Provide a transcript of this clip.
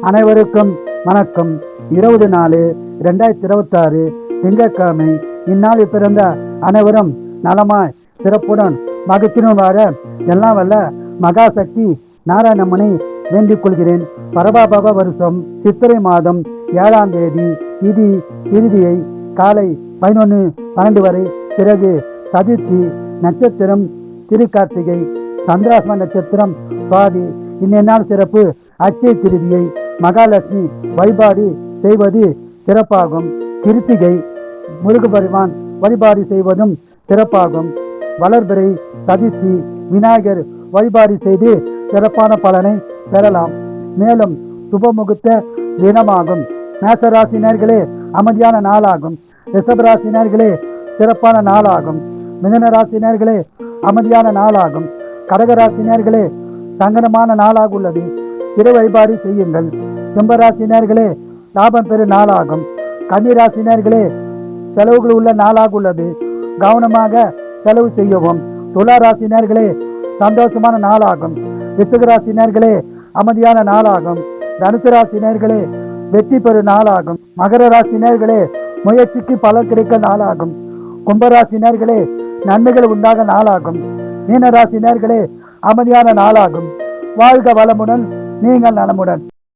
அனைவருக்கும் வணக்கம். 20/4/2026 திங்கட்கிழமை. இந்நாளில் பிறந்த அனைவரும் நலமாய் சிறப்புடன் மகிழ்ச்சியுடன் வாழ எல்லாம் வல்ல மகாசக்தி நாராயணம்மனை வேண்டிக் கொள்கிறேன். பரபாபக வருஷம் சித்திரை மாதம் 7ஆம் தேதி திதி இறுதியை காலை 11:12 வரை. பிறகு சதுர்த்தி நட்சத்திரம் திருக்கார்த்திகை, சந்திராஷ்ம நட்சத்திரம் சுவாதி. இன்னென்னால் சிறப்பு அச்சய திருதியை மகாலட்சுமி வழிபாடு செய்வது சிறப்பாகும். கிருத்திகை முருகபெருமான் வழிபாடு செய்வதும் சிறப்பாகும். வளர்பிறை சதுர்த்தி விநாயகர் வழிபாடு செய்து சிறப்பான பலனை பெறலாம். மேலும் சுபமுகூர்த்த தினமாகும். மேசராசினர்களே அமைதியான நாளாகும். ரிஷபராசினர்களே சிறப்பான நாளாகும். மிதுன ராசினர்களே அமைதியான நாளாகும். கடகராசினர்களே சங்கடமான நாளாக உள்ளது. திரு வழிபாடு செய்யுங்கள். கும்பராசினர்களே லாபம் பெறும் நாளாகும். கன்னிராசினர்களே செலவுகள் உள்ள நாளாக உள்ளது. கவனமாக செலவு செய்யவும். துளாராசினர்களே சந்தோஷமான நாளாகும். விருச்சிகராசினர்களே அமைதியான நாளாகும். தனுசு ராசினர்களே வெற்றி பெறும் நாளாகும். மகர ராசினர்களே முயற்சிக்கு பலன் கிடைக்க நாளாகும். கும்பராசினர்களே நன்மைகள் உண்டாக நாளாகும். மீனராசினர்களே அமைதியான நாளாகும். வாழ்க வளமுடன், நீங்கள் நலமுடன்.